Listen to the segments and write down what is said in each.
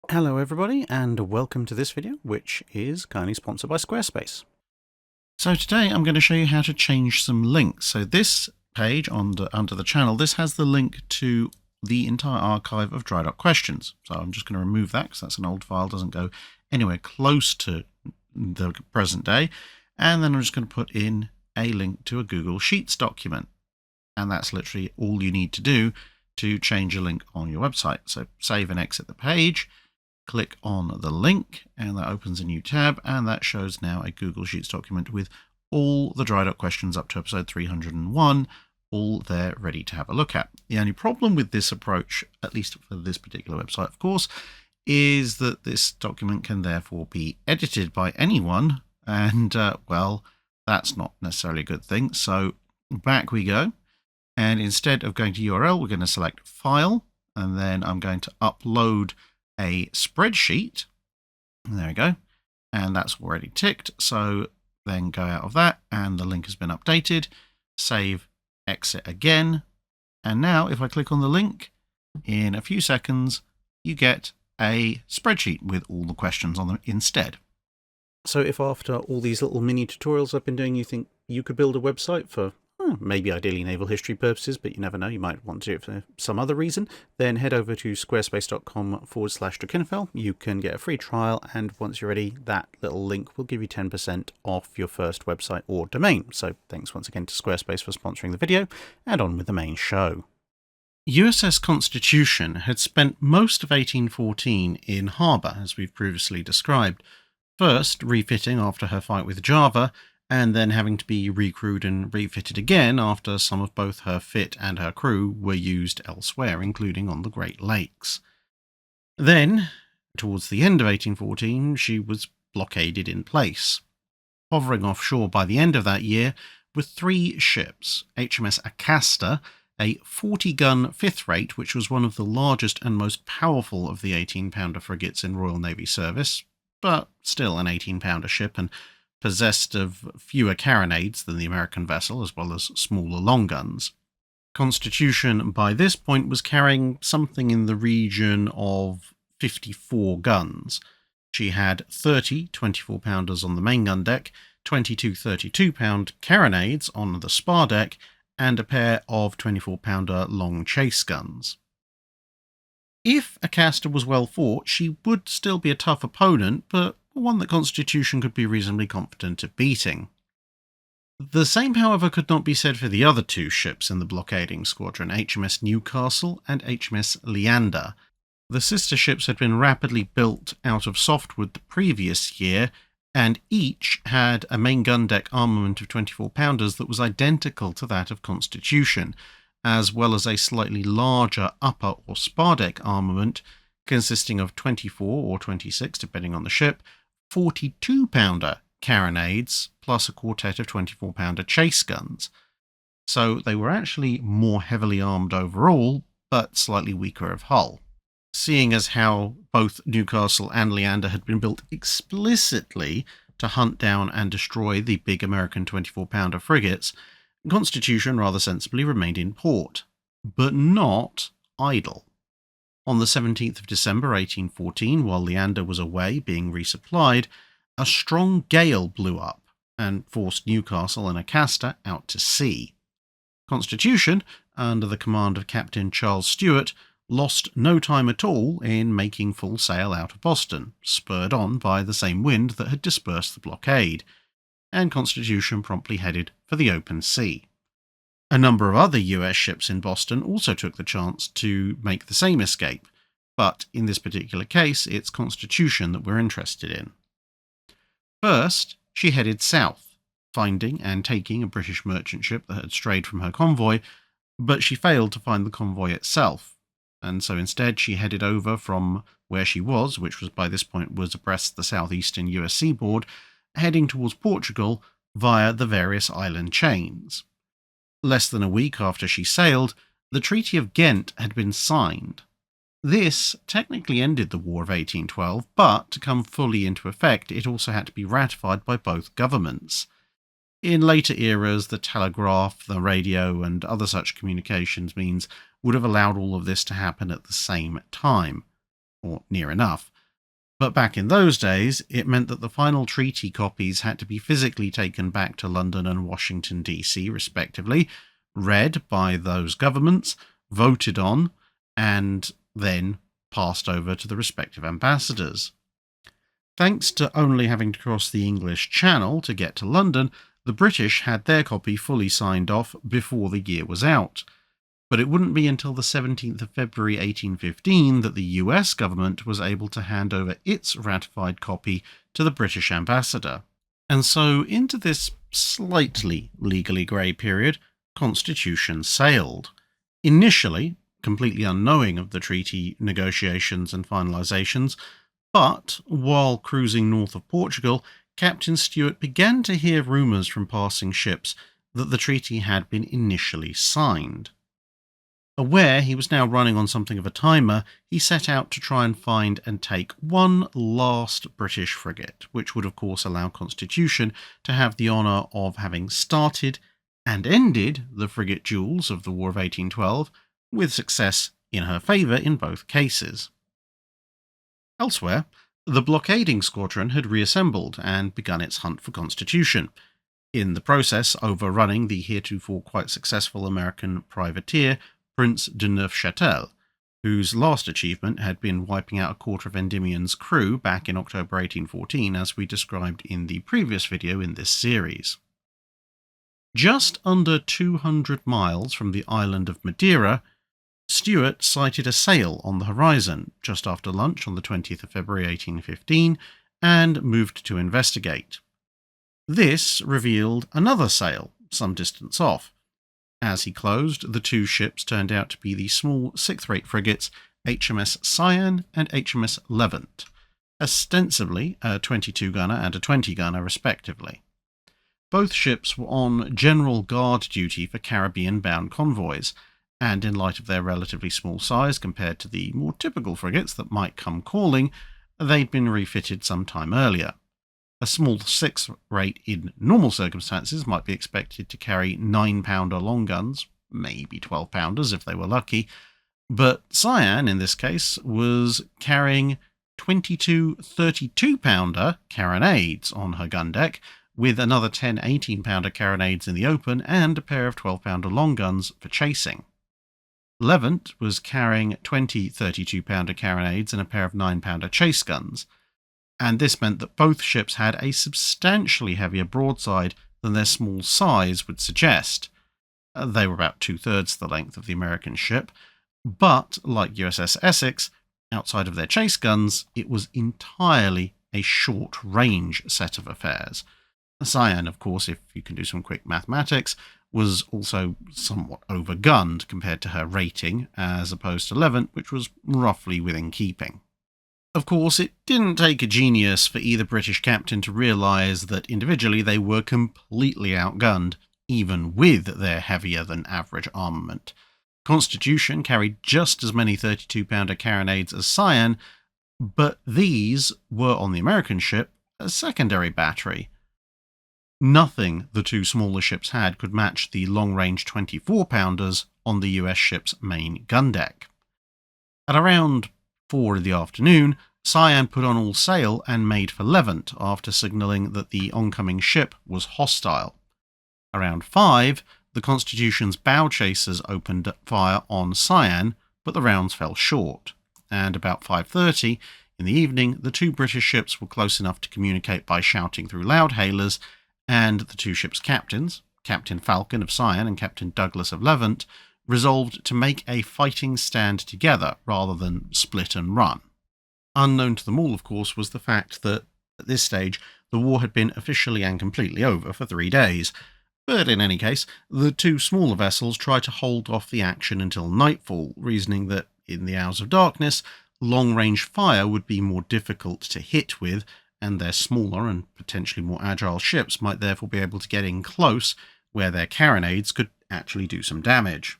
Hello everybody, and welcome to this video, which is kindly sponsored by Squarespace. So today I'm going to show you how to change some links. So this page under the channel, this has the link to the entire archive of dried up questions. So I'm just going to remove that because that's an old file, doesn't go anywhere close to the present day. And then I'm just going to put in a link to a Google Sheets document. And that's literally all you need to do to change a link on your website. So save and exit the page. Click on the link and that opens a new tab, and that shows now a Google Sheets document with all the dried up questions up to episode 301, all there ready to have a look at. The only problem with this approach, at least for this particular website of course, is that this document can therefore be edited by anyone, and well, that's not necessarily a good thing. So back we go, and instead of going to URL, we're going to select File, and then I'm going to upload a spreadsheet. There we go. And that's already ticked. So then go out of that and the link has been updated. Save, exit again. And now if I click on the link, in a few seconds, you get a spreadsheet with all the questions on them instead. So if after all these little mini tutorials I've been doing, you think you could build a website for maybe ideally naval history purposes, but you never know, you might want to do it for some other reason, then head over to squarespace.com/Drakenfell. You can get a free trial, and once you're ready, that little link will give you 10% off your first website or domain. So thanks once again to Squarespace for sponsoring the video, and on with the main show. USS Constitution had spent most of 1814 in harbour, as we've previously described, first refitting after her fight with Java, and then having to be recrewed and refitted again after some of both her fit and her crew were used elsewhere, including on the Great Lakes. Then, towards the end of 1814, she was blockaded in place, hovering offshore by the end of that year with 3 ships: HMS Acasta, a 40-gun fifth rate, which was one of the largest and most powerful of the 18-pounder frigates in Royal Navy service, but still an 18-pounder ship and possessed of fewer carronades than the American vessel, as well as smaller long guns. Constitution by this point was carrying something in the region of 54 guns. She had 30 24-pounders on the main gun deck, 22 32-pound carronades on the spar deck, and a pair of 24-pounder long chase guns. If Acasta was well fought, she would still be a tough opponent, but one that Constitution could be reasonably confident of beating. The same, however, could not be said for the other 2 ships in the blockading squadron, HMS Newcastle and HMS Leander. The sister ships had been rapidly built out of softwood the previous year, and each had a main gun deck armament of 24-pounders that was identical to that of Constitution, as well as a slightly larger upper or spar deck armament consisting of 24 or 26, depending on the ship, 42-pounder carronades, plus a quartet of 24-pounder chase guns. So they were actually more heavily armed overall, but slightly weaker of hull. Seeing as how both Newcastle and Leander had been built explicitly to hunt down and destroy the big American 24-pounder frigates, Constitution rather sensibly remained in port, but not idle. On the 17th of December 1814, while Leander was away being resupplied, a strong gale blew up and forced Newcastle and Acasta out to sea. Constitution, under the command of Captain Charles Stewart, lost no time at all in making full sail out of Boston, spurred on by the same wind that had dispersed the blockade, and Constitution promptly headed for the open sea. A number of other US ships in Boston also took the chance to make the same escape, but in this particular case, it's Constitution that we're interested in. First, she headed south, finding and taking a British merchant ship that had strayed from her convoy, but she failed to find the convoy itself, and so instead she headed over from where she was, which was by this point was abreast the southeastern US seaboard, heading towards Portugal via the various island chains. Less than a week after she sailed, the Treaty of Ghent had been signed. This technically ended the War of 1812, but to come fully into effect, it also had to be ratified by both governments. In later eras, the telegraph, the radio, and other such communications means would have allowed all of this to happen at the same time, or near enough. But back in those days, it meant that the final treaty copies had to be physically taken back to London and Washington, D.C., respectively, read by those governments, voted on, and then passed over to the respective ambassadors. Thanks to only having to cross the English Channel to get to London, the British had their copy fully signed off before the year was out. But it wouldn't be until the 17th of February 1815 that the US government was able to hand over its ratified copy to the British ambassador. And so into this slightly legally grey period, Constitution sailed. Initially, completely unknowing of the treaty negotiations and finalisations, but while cruising north of Portugal, Captain Stewart began to hear rumours from passing ships that the treaty had been initially signed. Aware he was now running on something of a timer, he set out to try and find and take one last British frigate, which would of course allow Constitution to have the honour of having started and ended the frigate duels of the War of 1812, with success in her favour in both cases. Elsewhere, the blockading squadron had reassembled and begun its hunt for Constitution, in the process overrunning the heretofore quite successful American privateer Prince de Neufchâtel, whose last achievement had been wiping out a quarter of Endymion's crew back in October 1814, as we described in the previous video in this series. Just under 200 miles from the island of Madeira, Stewart sighted a sail on the horizon just after lunch on the 20th of February 1815 and moved to investigate. This revealed another sail some distance off. As he closed, the two ships turned out to be the small 6th-rate frigates HMS Cyane and HMS Levant, ostensibly a 22-gunner and a 20-gunner respectively. Both ships were on general guard duty for Caribbean-bound convoys, and in light of their relatively small size compared to the more typical frigates that might come calling, they'd been refitted some time earlier. A small 6th-rate in normal circumstances might be expected to carry 9-pounder long guns, maybe 12-pounders if they were lucky, but Cyane, in this case, was carrying 22 32-pounder carronades on her gun deck, with another 10 18-pounder carronades in the open and a pair of 12-pounder long guns for chasing. Levant was carrying 20 32-pounder carronades and a pair of 9-pounder chase guns, and this meant that both ships had a substantially heavier broadside than their small size would suggest. They were about 2/3 the length of the American ship, but, like USS Essex, outside of their chase guns, it was entirely a short-range set of affairs. Cyane, of course, if you can do some quick mathematics, was also somewhat overgunned compared to her rating, as opposed to Levant, which was roughly within keeping. Of course, it didn't take a genius for either British captain to realise that individually they were completely outgunned, even with their heavier-than-average armament. Constitution carried just as many 32-pounder carronades as Cyane, but these were, on the American ship, a secondary battery. Nothing the two smaller ships had could match the long-range 24-pounders on the US ship's main gun deck. At around 4 in the afternoon, Cyane put on all sail and made for Levant after signalling that the oncoming ship was hostile. Around 5, the Constitution's bow chasers opened fire on Cyane, but the rounds fell short, and about 5:30 in the evening, the two British ships were close enough to communicate by shouting through loudhailers, and the two ships' captains, Captain Falcon of Cyane and Captain Douglas of Levant, resolved to make a fighting stand together rather than split and run. Unknown to them all, of course, was the fact that, at this stage, the war had been officially and completely over for 3 days. But in any case, the two smaller vessels tried to hold off the action until nightfall, reasoning that, in the hours of darkness, long-range fire would be more difficult to hit with, and their smaller and potentially more agile ships might therefore be able to get in close, where their carronades could actually do some damage.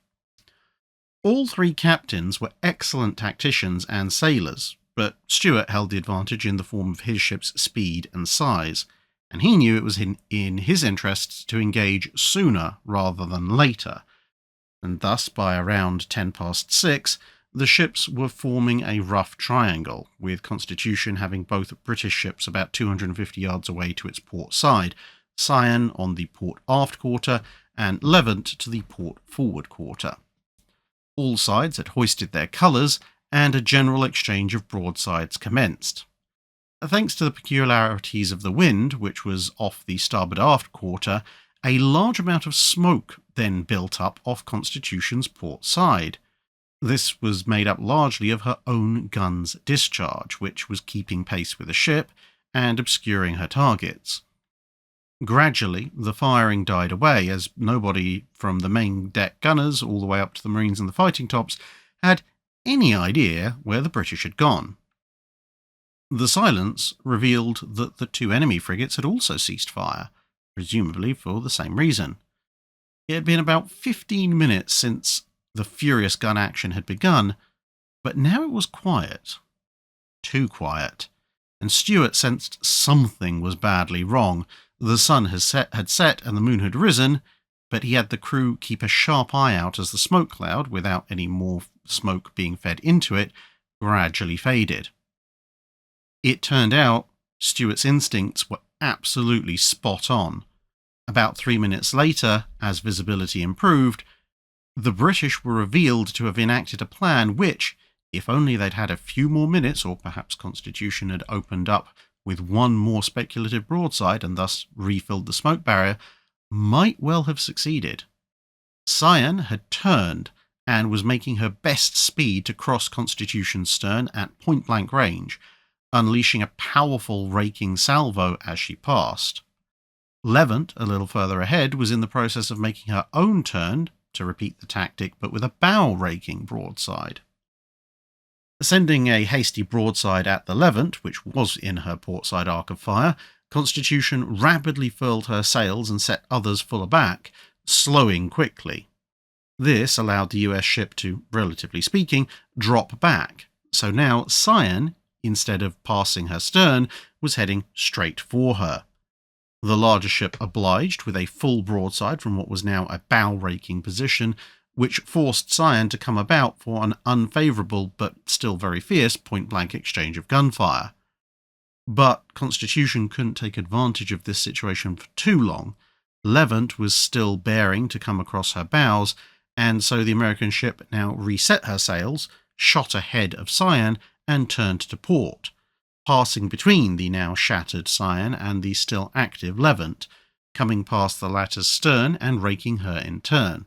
All three captains were excellent tacticians and sailors, but Stewart held the advantage in the form of his ship's speed and size, and he knew it was in his interests to engage sooner rather than later, and thus by around 6:10, The ships were forming a rough triangle, with Constitution having both British ships about 250 yards away to its port side, Cyane on the port aft quarter, and Levant to the port forward quarter. All sides had hoisted their colours, and a general exchange of broadsides commenced. Thanks to the peculiarities of the wind, which was off the starboard aft quarter, a large amount of smoke then built up off Constitution's port side. This was made up largely of her own gun's discharge, which was keeping pace with the ship and obscuring her targets. Gradually, the firing died away as nobody from the main deck gunners all the way up to the Marines and the fighting tops had any idea where the British had gone. The silence revealed that the two enemy frigates had also ceased fire, presumably for the same reason. It had been about 15 minutes since the furious gun action had begun, but now it was quiet. Too quiet. And Stuart sensed something was badly wrong. The sun had set and the moon had risen, but he had the crew keep a sharp eye out as the smoke cloud, without any more smoke being fed into it, gradually faded. It turned out Stuart's instincts were absolutely spot on. About 3 minutes later, as visibility improved, the British were revealed to have enacted a plan which, if only they'd had a few more minutes, or perhaps Constitution had opened up with one more speculative broadside and thus refilled the smoke barrier, might well have succeeded. Cyane had turned and was making her best speed to cross Constitution's stern at point-blank range, unleashing a powerful raking salvo as she passed. Levant, a little further ahead, was in the process of making her own turn to repeat the tactic, but with a bow-raking broadside. Sending a hasty broadside at the Levant, which was in her portside arc of fire, Constitution rapidly furled her sails and set others full aback, slowing quickly. This allowed the US ship to, relatively speaking, drop back, so now Cyane, instead of passing her stern, was heading straight for her. The larger ship obliged with a full broadside from what was now a bow-raking position, which forced Cyane to come about for an unfavourable but still very fierce point-blank exchange of gunfire. But Constitution couldn't take advantage of this situation for too long. Levant was still bearing to come across her bows, and so the American ship now reset her sails, shot ahead of Cyane, and turned to port, passing between the now shattered Cyane and the still active Levant, coming past the latter's stern and raking her in turn.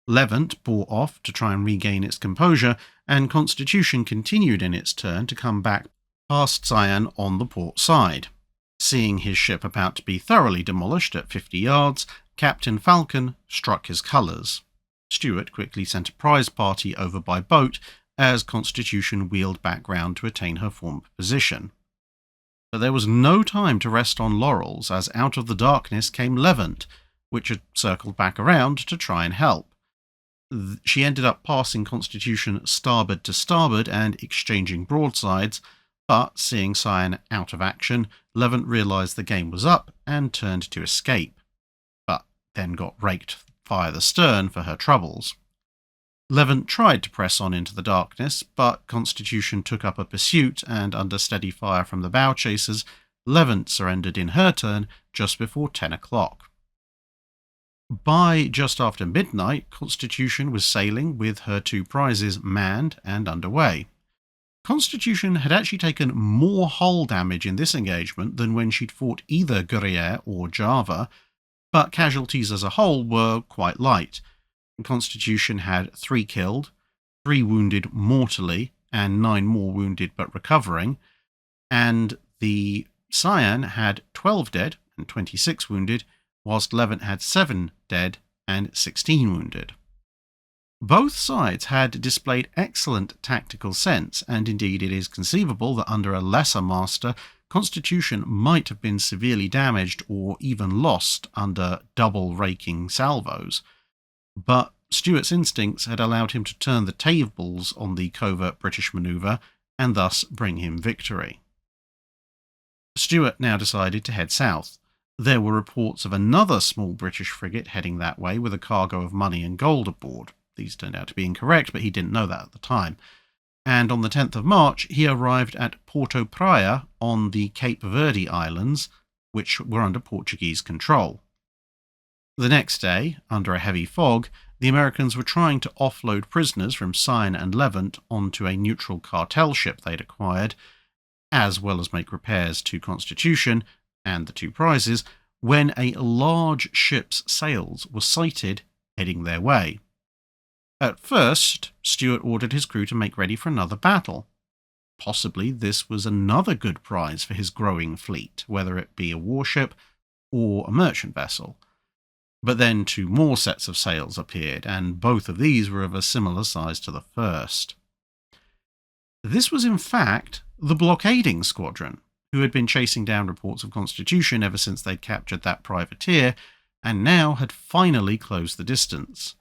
Levant bore off to try and regain its composure, and Constitution continued in its turn to come back past Cyane on the port side. Seeing his ship about to be thoroughly demolished at 50 yards, Captain Falcon struck his colours. Stuart quickly sent a prize party over by boat as Constitution wheeled back round to attain her former position. But there was no time to rest on laurels, as out of the darkness came Levant, which had circled back around to try and help. She ended up passing Constitution starboard to starboard and exchanging broadsides, but seeing Cyane out of action, Levant realised the game was up and turned to escape, but then got raked via the stern for her troubles. Levant tried to press on into the darkness, but Constitution took up a pursuit, and under steady fire from the bow chasers, Levant surrendered in her turn just before 10 o'clock. By just after midnight, Constitution was sailing with her two prizes manned and underway. Constitution had actually taken more hull damage in this engagement than when she'd fought either Guerriere or Java, but casualties as a whole were quite light. Constitution had 3 killed, 3 wounded mortally, and 9 more wounded but recovering, and the Cyane had 12 dead and 26 wounded, whilst Levant had 7 dead and 16 wounded. Both sides had displayed excellent tactical sense, and indeed it is conceivable that under a lesser master, Constitution might have been severely damaged or even lost under double raking salvos. But Stuart's instincts had allowed him to turn the tables on the covert British manoeuvre and thus bring him victory. Stuart now decided to head south. There were reports of another small British frigate heading that way with a cargo of money and gold aboard. These turned out to be incorrect, but he didn't know that at the time. And on the 10th of March, he arrived at Porto Praia on the Cape Verde Islands, which were under Portuguese control. The next day, under a heavy fog, the Americans were trying to offload prisoners from Cyane and Levant onto a neutral cartel ship they'd acquired, as well as make repairs to Constitution and the two prizes, when a large ship's sails were sighted heading their way. At first, Stuart ordered his crew to make ready for another battle. Possibly this was another good prize for his growing fleet, whether it be a warship or a merchant vessel. But then 2 more sets of sails appeared, and both of these were of a similar size to the first. This was in fact the blockading squadron, who had been chasing down reports of Constitution ever since they'd captured that privateer, and now had finally closed the distance.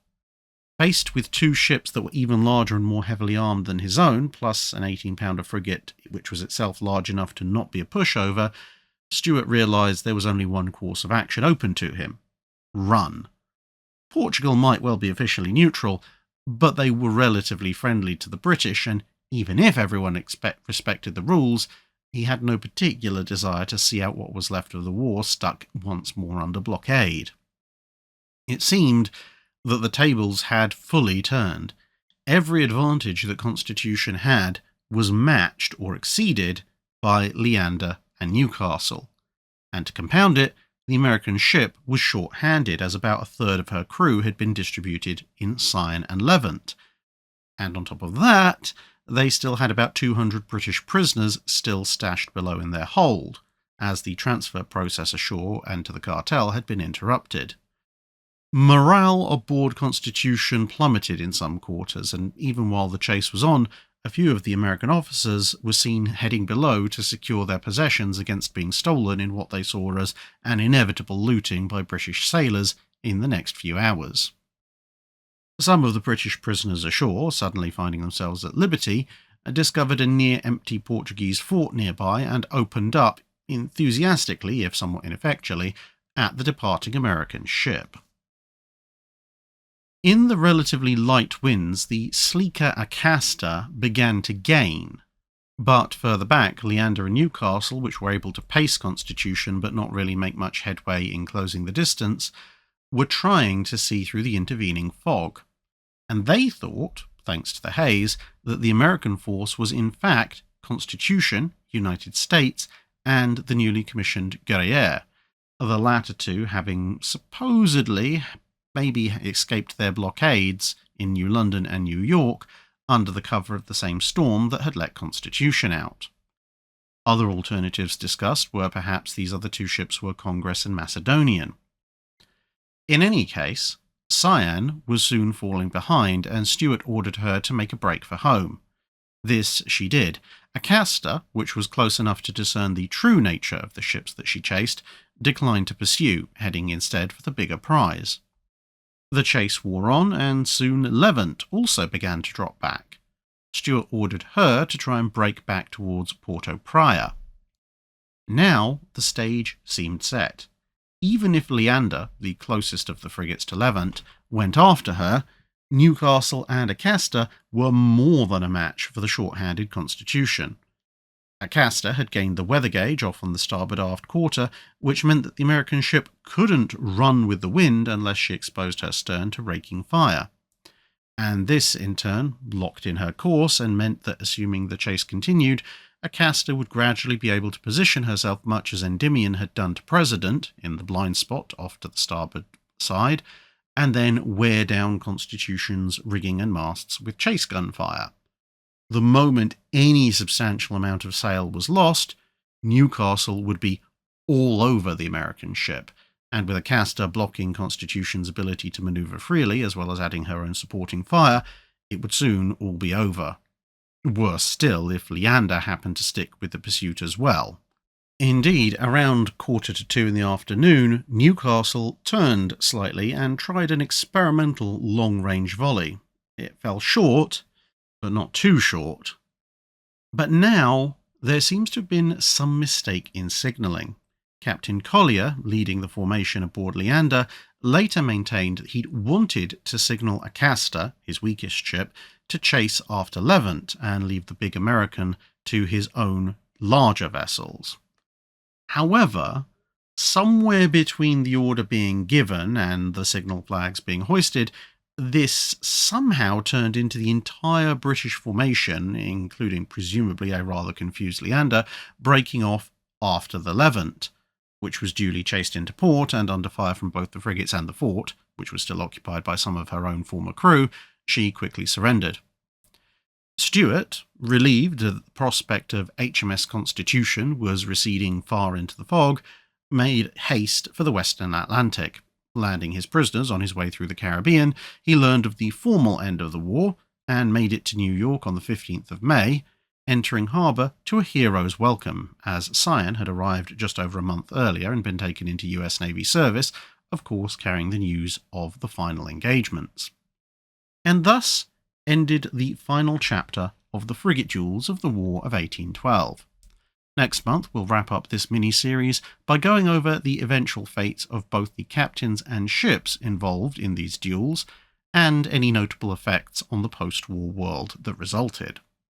Faced with 2 ships that were even larger and more heavily armed than his own, plus an 18-pounder frigate which was itself large enough to not be a pushover, Stuart realised there was only one course of action open to him: run. Portugal might well be officially neutral, but they were relatively friendly to the British, and even if everyone respected the rules, he had no particular desire to see out what was left of the war stuck once more under blockade. It seemed that the tables had fully turned. Every advantage that Constitution had was matched or exceeded by Leander and Newcastle. And to compound it, the American ship was short-handed, as about a third of her crew had been distributed in Cyane and Levant. And on top of that, they still had about 200 British prisoners still stashed below in their hold, as the transfer process ashore and to the cartel had been interrupted. Morale aboard Constitution plummeted in some quarters, and even while the chase was on, a few of the American officers were seen heading below to secure their possessions against being stolen in what they saw as an inevitable looting by British sailors in the next few hours. Some of the British prisoners ashore, suddenly finding themselves at liberty, discovered a near-empty Portuguese fort nearby and opened up, enthusiastically, if somewhat ineffectually, at the departing American ship. In the relatively light winds, the sleeker Acasta began to gain, but further back, Leander and Newcastle, which were able to pace Constitution but not really make much headway in closing the distance, were trying to see through the intervening fog, and they thought, thanks to the haze, that the American force was in fact Constitution, United States, and the newly commissioned Guerriere, the latter 2 having supposedly maybe escaped their blockades in New London and New York under the cover of the same storm that had let Constitution out. Other alternatives discussed were perhaps these other 2 ships were Congress and Macedonian. In any case, Cyane was soon falling behind, and Stuart ordered her to make a break for home. This she did. Acasta, which was close enough to discern the true nature of the ships that she chased, declined to pursue, heading instead for the bigger prize. The chase wore on, and soon Levant also began to drop back. Stuart ordered her to try and break back towards Porto Praia. Now the stage seemed set. Even if Leander, the closest of the frigates to Levant, went after her, Newcastle and Acasta were more than a match for the short-handed Constitution. Acasta had gained the weather gauge off on the starboard aft quarter, which meant that the American ship couldn't run with the wind unless she exposed her stern to raking fire. And this, in turn, locked in her course and meant that, assuming the chase continued, Acasta would gradually be able to position herself much as Endymion had done to President, in the blind spot off to the starboard side, and then wear down Constitution's rigging and masts with chase gunfire. The moment any substantial amount of sail was lost, Newcastle would be all over the American ship, and with Acasta blocking Constitution's ability to manoeuvre freely, as well as adding her own supporting fire, it would soon all be over. Worse still if Leander happened to stick with the pursuit as well. Indeed, around 1:45 in the afternoon, Newcastle turned slightly and tried an experimental long-range volley. It fell short, but not too short. But now there seems to have been some mistake in signalling. Captain Collier, leading the formation aboard Leander, later maintained that he'd wanted to signal a Castor, his weakest ship, to chase after Levant and leave the big American to his own larger vessels. However, somewhere between the order being given and the signal flags being hoisted, this somehow turned into the entire British formation, including presumably a rather confused Leander, breaking off after the Levant, which was duly chased into port and under fire from both the frigates and the fort, which was still occupied by some of her own former crew. She quickly surrendered. Stuart, relieved that the prospect of HMS Constitution was receding far into the fog, made haste for the Western Atlantic. Landing his prisoners on his way through the Caribbean, he learned of the formal end of the war and made it to New York on the 15th of May, entering harbour to a hero's welcome, as Cyane had arrived just over a month earlier and been taken into US Navy service, of course carrying the news of the final engagements. And thus ended the final chapter of the frigate duels of the War of 1812. Next month, we'll wrap up this mini-series by going over the eventual fates of both the captains and ships involved in these duels, and any notable effects on the post-war world that resulted.